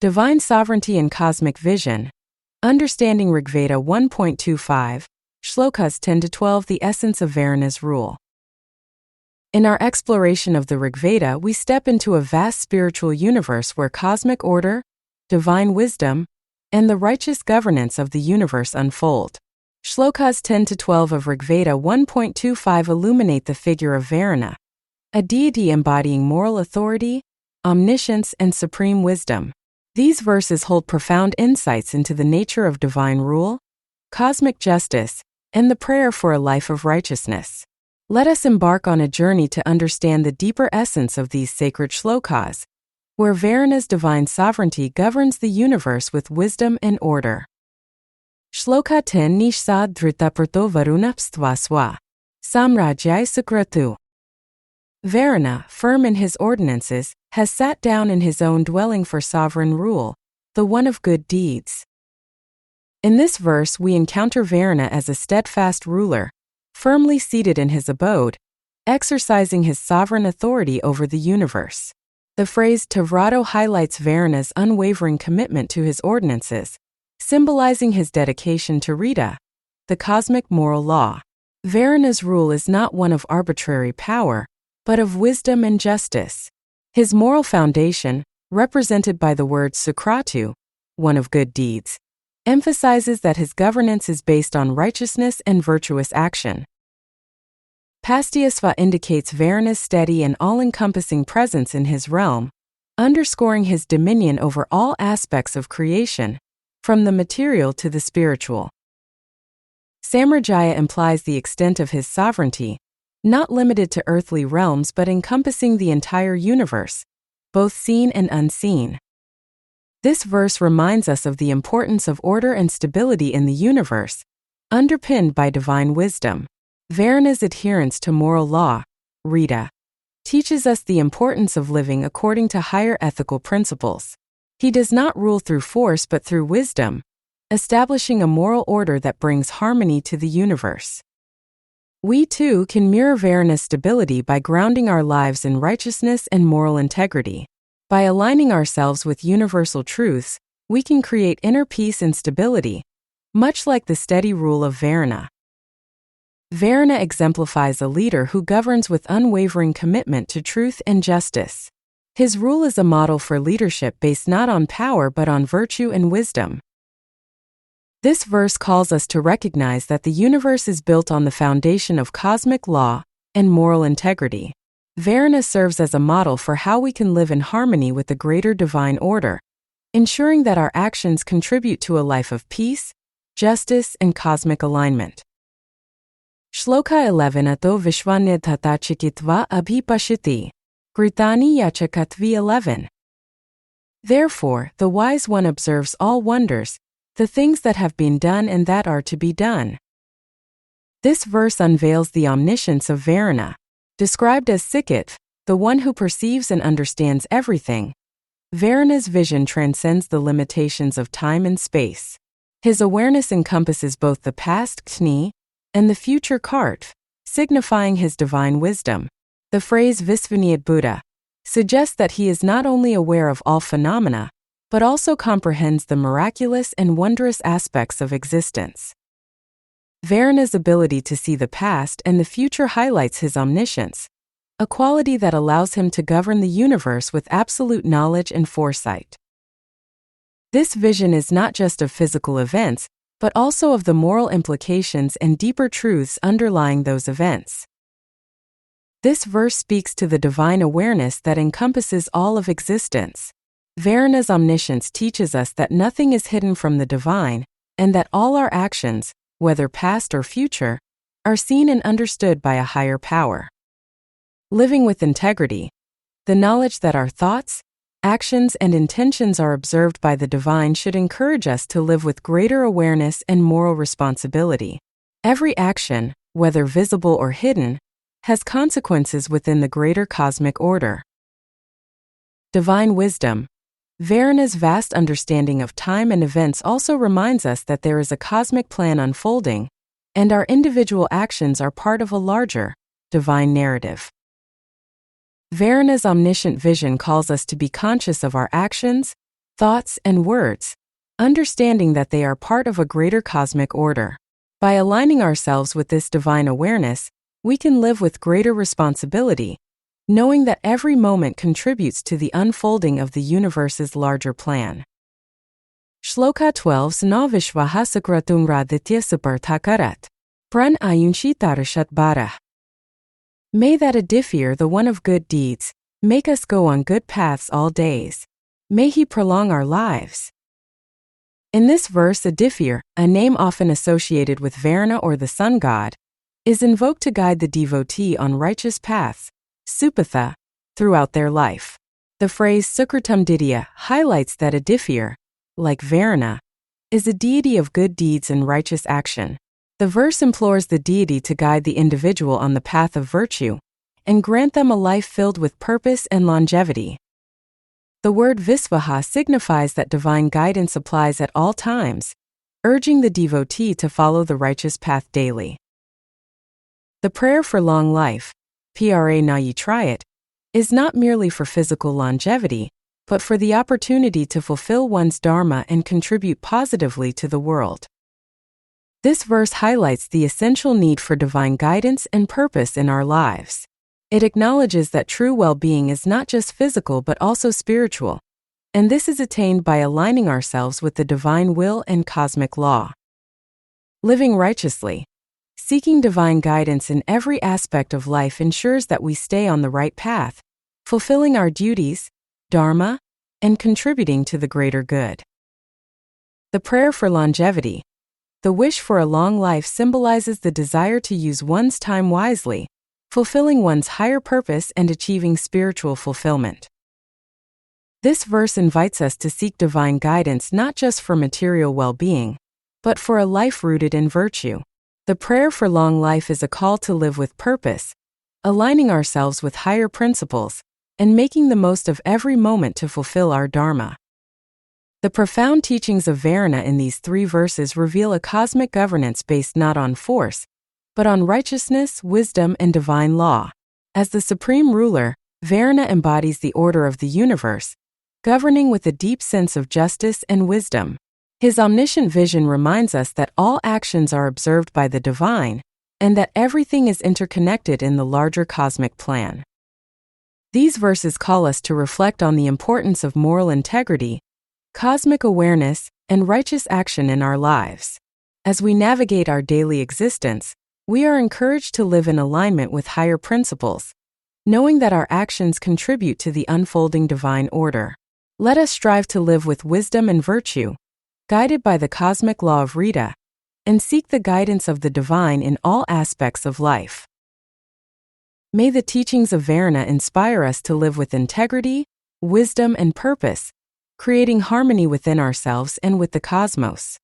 Divine Sovereignty and Cosmic Vision. Understanding Rigveda 1.25, Shlokas 10-12. The essence of Varuna's rule. In our exploration of the Rigveda, we step into a vast spiritual universe where cosmic order, divine wisdom, and the righteous governance of the universe unfold. Shlokas 10-12 of Rigveda 1.25 illuminate the figure of Varuna, a deity embodying moral authority, omniscience, and supreme wisdom. These verses hold profound insights into the nature of divine rule, cosmic justice, and the prayer for a life of righteousness. Let us embark on a journey to understand the deeper essence of these sacred shlokas, where Varuna's divine sovereignty governs the universe with wisdom and order. Shloka 10 Nishsad Dhritaparto Varunapstvaswa Samrajyai Sukratu. Varuna, firm in his ordinances, has sat down in his own dwelling for sovereign rule, the one of good deeds. In this verse we encounter Varuna as a steadfast ruler, firmly seated in his abode, exercising his sovereign authority over the universe. The phrase Tavrato highlights Varuna's unwavering commitment to his ordinances, symbolizing his dedication to Rita, the cosmic moral law. Varuna's rule is not one of arbitrary power, but of wisdom and justice. His moral foundation, represented by the word sukratu, one of good deeds, emphasizes that his governance is based on righteousness and virtuous action. Pastyasva indicates Varuna's steady and all-encompassing presence in his realm, underscoring his dominion over all aspects of creation, from the material to the spiritual. Samrajaya implies the extent of his sovereignty, not limited to earthly realms but encompassing the entire universe, both seen and unseen. This verse reminds us of the importance of order and stability in the universe, underpinned by divine wisdom. Varuna's adherence to moral law, Rita, teaches us the importance of living according to higher ethical principles. He does not rule through force but through wisdom, establishing a moral order that brings harmony to the universe. We too can mirror Varuna's stability by grounding our lives in righteousness and moral integrity. By aligning ourselves with universal truths, we can create inner peace and stability, much like the steady rule of Varuna. Varuna exemplifies a leader who governs with unwavering commitment to truth and justice. His rule is a model for leadership based not on power but on virtue and wisdom. This verse calls us to recognize that the universe is built on the foundation of cosmic law and moral integrity. Varuna serves as a model for how we can live in harmony with the greater divine order, ensuring that our actions contribute to a life of peace, justice, and cosmic alignment. Shloka 11 Ato Vishwanidhata Chikitva Abhipashiti, Gritani Yachakatvi 11. Therefore, the wise one observes all wonders, the things that have been done and that are to be done. This verse unveils the omniscience of Varuna, described as Sikit, the one who perceives and understands everything. Varuna's vision transcends the limitations of time and space. His awareness encompasses both the past Kni and the future Kart, signifying his divine wisdom. The phrase Visvaniyat Buddha suggests that he is not only aware of all phenomena, but also comprehends the miraculous and wondrous aspects of existence. Varuna's ability to see the past and the future highlights his omniscience, a quality that allows him to govern the universe with absolute knowledge and foresight. This vision is not just of physical events, but also of the moral implications and deeper truths underlying those events. This verse speaks to the divine awareness that encompasses all of existence. Varuna's omniscience teaches us that nothing is hidden from the divine, and that all our actions, whether past or future, are seen and understood by a higher power. Living with integrity, the knowledge that our thoughts, actions, and intentions are observed by the divine should encourage us to live with greater awareness and moral responsibility. Every action, whether visible or hidden, has consequences within the greater cosmic order. Divine wisdom. Varuna's vast understanding of time and events also reminds us that there is a cosmic plan unfolding, and our individual actions are part of a larger, divine narrative. Varuna's omniscient vision calls us to be conscious of our actions, thoughts, and words, understanding that they are part of a greater cosmic order. By aligning ourselves with this divine awareness, we can live with greater responsibility, knowing that every moment contributes to the unfolding of the universe's larger plan. Shloka 12 Snavishvaha Sakratungra Dityasaparthakarat. Pran Ayunshitarashat Bara. May that Adifir, the one of good deeds, make us go on good paths all days. May he prolong our lives. In this verse, Adifir, a name often associated with Varuna or the sun god, is invoked to guide the devotee on righteous paths, supatha, throughout their life. The phrase Sukratam Didya highlights that Adifir, like Varuna, is a deity of good deeds and righteous action. The verse implores the deity to guide the individual on the path of virtue and grant them a life filled with purpose and longevity. The word Visvaha signifies that divine guidance applies at all times, urging the devotee to follow the righteous path daily. The prayer for long life, pra nayi trayat, is not merely for physical longevity, but for the opportunity to fulfill one's dharma and contribute positively to the world. This verse highlights the essential need for divine guidance and purpose in our lives. It acknowledges that true well-being is not just physical but also spiritual, and this is attained by aligning ourselves with the divine will and cosmic law. Living righteously, seeking divine guidance in every aspect of life ensures that we stay on the right path, fulfilling our duties, dharma, and contributing to the greater good. The prayer for longevity. The wish for a long life symbolizes the desire to use one's time wisely, fulfilling one's higher purpose and achieving spiritual fulfillment. This verse invites us to seek divine guidance not just for material well-being, but for a life rooted in virtue. The prayer for long life is a call to live with purpose, aligning ourselves with higher principles, and making the most of every moment to fulfill our dharma. The profound teachings of Varuna in these 3 verses reveal a cosmic governance based not on force, but on righteousness, wisdom, and divine law. As the supreme ruler, Varuna embodies the order of the universe, governing with a deep sense of justice and wisdom. His omniscient vision reminds us that all actions are observed by the divine, and that everything is interconnected in the larger cosmic plan. These verses call us to reflect on the importance of moral integrity, cosmic awareness, and righteous action in our lives. As we navigate our daily existence, we are encouraged to live in alignment with higher principles, knowing that our actions contribute to the unfolding divine order. Let us strive to live with wisdom and virtue, guided by the cosmic law of Rita, and seek the guidance of the divine in all aspects of life. May the teachings of Varuna inspire us to live with integrity, wisdom, and purpose, creating harmony within ourselves and with the cosmos.